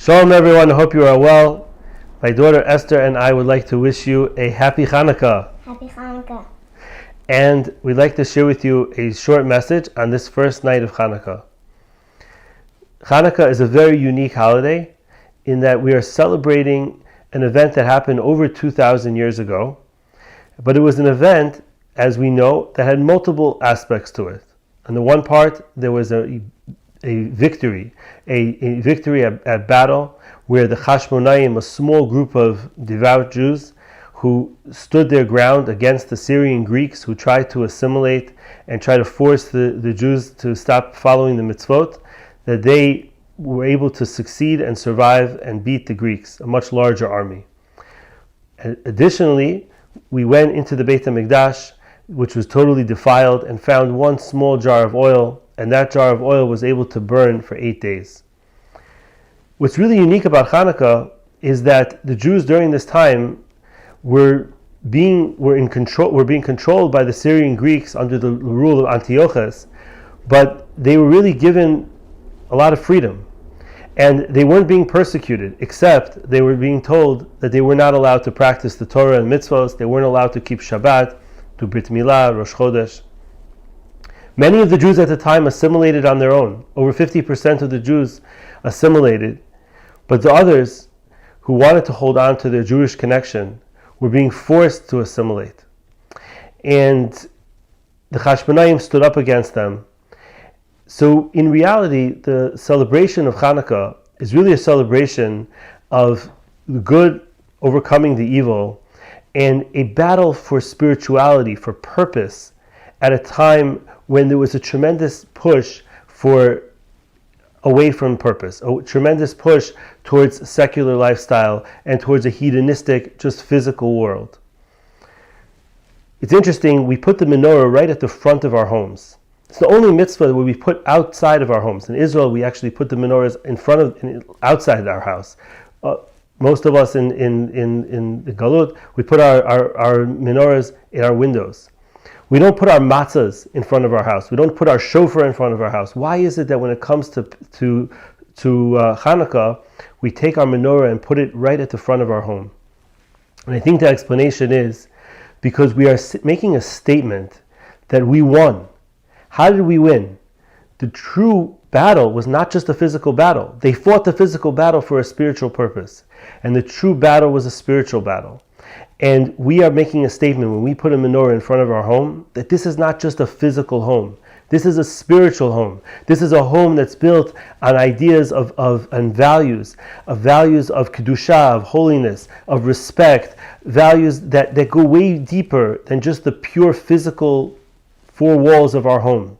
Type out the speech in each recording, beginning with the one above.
Shalom everyone, I hope you are well. My daughter Esther and I would like to wish you a happy Chanukah. Happy Chanukah. And we'd like to share with you a short message on this first night of Chanukah. Chanukah is a very unique holiday in that we are celebrating an event that happened over 2,000 years ago. But it was an event, as we know, that had multiple aspects to it. On the one part, there was a victory at battle, where the Chashmonaim, a small group of devout Jews who stood their ground against the Syrian Greeks who tried to assimilate and try to force the Jews to stop following the mitzvot, that they were able to succeed and survive and beat the Greeks, a much larger army. Additionally, we went into the Beit HaMikdash, which was totally defiled, and found one small jar of oil, and that jar of oil was able to burn for 8 days. What's really unique about Chanukah is that the Jews during this time were being controlled by the Syrian Greeks under the rule of Antiochus, but they were really given a lot of freedom. And they weren't being persecuted, except they were being told that they were not allowed to practice the Torah and mitzvahs, they weren't allowed to keep Shabbat, do Brit Milah, Rosh Chodesh. Many of the Jews at the time assimilated on their own. Over 50% of the Jews assimilated. But the others who wanted to hold on to their Jewish connection were being forced to assimilate. And the Chashmonaim stood up against them. So in reality, the celebration of Chanukah is really a celebration of the good overcoming the evil and a battle for spirituality, for purpose, at a time when there was a tremendous push away from purpose, a tremendous push towards secular lifestyle and towards a hedonistic, just physical world. It's interesting, we put the menorah right at the front of our homes. It's the only mitzvah where we put outside of our homes. In Israel, we actually put the menorahs outside our house. Most of us in the Galut, we put our menorahs in our windows. We don't put our matzahs in front of our house. We don't put our shofar in front of our house. Why is it that when it comes to Chanukah, we take our menorah and put it right at the front of our home? And I think the explanation is because we are making a statement that we won. How did we win? The true battle was not just a physical battle. They fought the physical battle for a spiritual purpose. And the true battle was a spiritual battle. And we are making a statement when we put a menorah in front of our home that this is not just a physical home. This is a spiritual home. This is a home that's built on ideas and values of kedusha, of holiness, of respect, values that go way deeper than just the pure physical four walls of our home.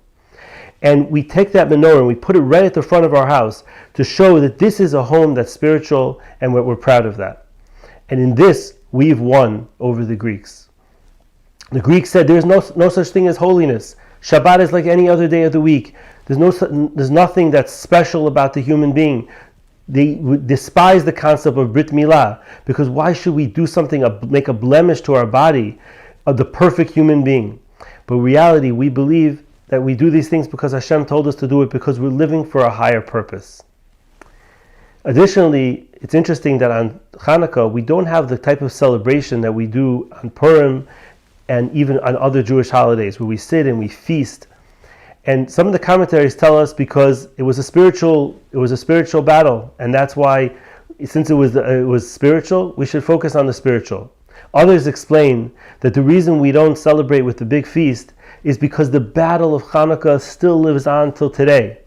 And we take that menorah and we put it right at the front of our house to show that this is a home that's spiritual and we're proud of that. And in this, we've won over the Greeks. The Greeks said there's no such thing as holiness. Shabbat is like any other day of the week. There's nothing that's special about the human being. They despise the concept of Brit Milah, because why should we do something, make a blemish to our body of the perfect human being? But in reality, we believe that we do these things because Hashem told us to do it, because we're living for a higher purpose. Additionally, it's interesting that on Chanukah, we don't have the type of celebration that we do on Purim and even on other Jewish holidays, where we sit and we feast. And some of the commentaries tell us because it was a spiritual battle, and that's why, since it was spiritual, we should focus on the spiritual. Others explain that the reason we don't celebrate with the big feast is because the battle of Chanukah still lives on till today.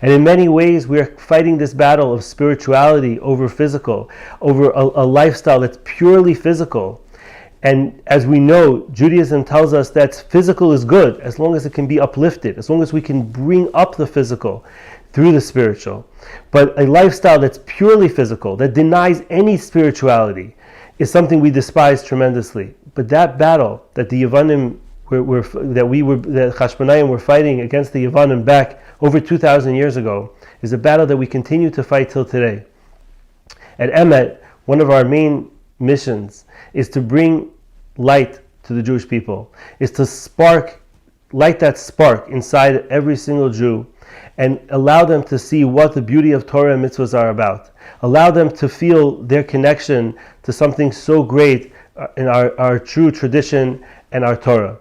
And in many ways, we are fighting this battle of spirituality over physical, over a lifestyle that's purely physical. And as we know, Judaism tells us that physical is good as long as it can be uplifted, as long as we can bring up the physical through the spiritual. But a lifestyle that's purely physical, that denies any spirituality, is something we despise tremendously. But that battle that the Yevanim that Chashmonaim were fighting against the Yevanim back over 2,000 years ago is a battle that we continue to fight till today. At Emet, one of our main missions is to bring light to the Jewish people, is to light that spark inside every single Jew, and allow them to see what the beauty of Torah and mitzvahs are about. Allow them to feel their connection to something so great in our true tradition and our Torah.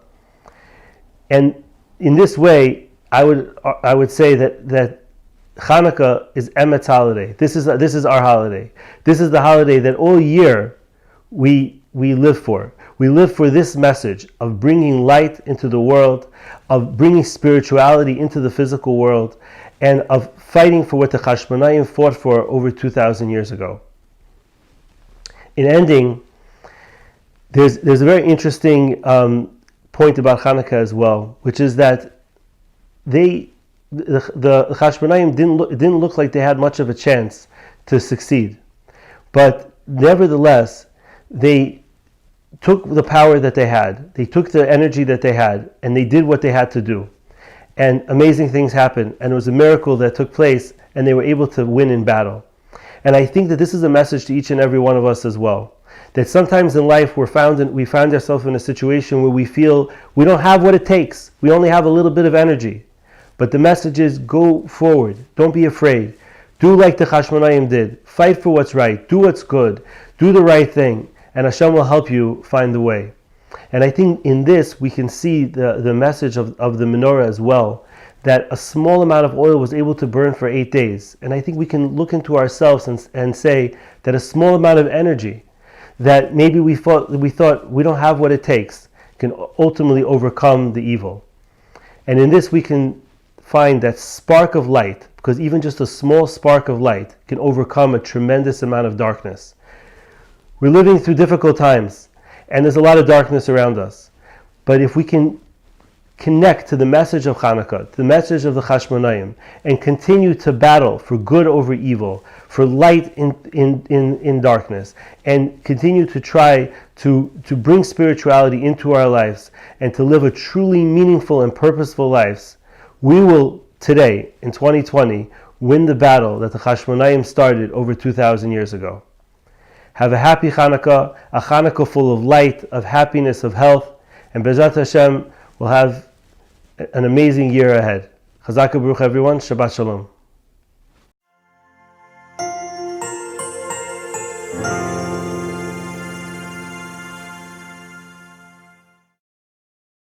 And in this way, I would say that Chanukah is Emet's holiday. This is our holiday. This is the holiday that all year we live for. We live for this message of bringing light into the world, of bringing spirituality into the physical world, and of fighting for what the Chashmonaim fought for over 2,000 years ago. In ending, there's a very interesting point about Chanukah as well, which is that the Chashmonaim didn't look like they had much of a chance to succeed, but nevertheless they took the power that they had, they took the energy that they had, and they did what they had to do. And amazing things happened, and it was a miracle that took place, and they were able to win in battle. And I think that this is a message to each and every one of us as well. That sometimes in life we found ourselves in a situation where we feel we don't have what it takes. We only have a little bit of energy. But the message is, go forward. Don't be afraid. Do like the Chashmonaim did. Fight for what's right. Do what's good. Do the right thing. And Hashem will help you find the way. And I think in this we can see the message of the menorah as well, that a small amount of oil was able to burn for 8 days. And I think we can look into ourselves and say that a small amount of energy that maybe we thought we don't have what it takes can ultimately overcome the evil. And in this we can find that spark of light, because even just a small spark of light can overcome a tremendous amount of darkness. We're living through difficult times, and there's a lot of darkness around us. But if we can connect to the message of Chanukah, to the message of the Chashmonaim, and continue to battle for good over evil, for light in darkness, and continue to try to bring spirituality into our lives, and to live a truly meaningful and purposeful lives, we will today, in 2020, win the battle that the Chashmonaim started over 2,000 years ago. Have a happy Chanukah, a Chanukah full of light, of happiness, of health, and B'ezrat Hashem will have an amazing year ahead. Chazak u'baruch everyone. Shabbat Shalom.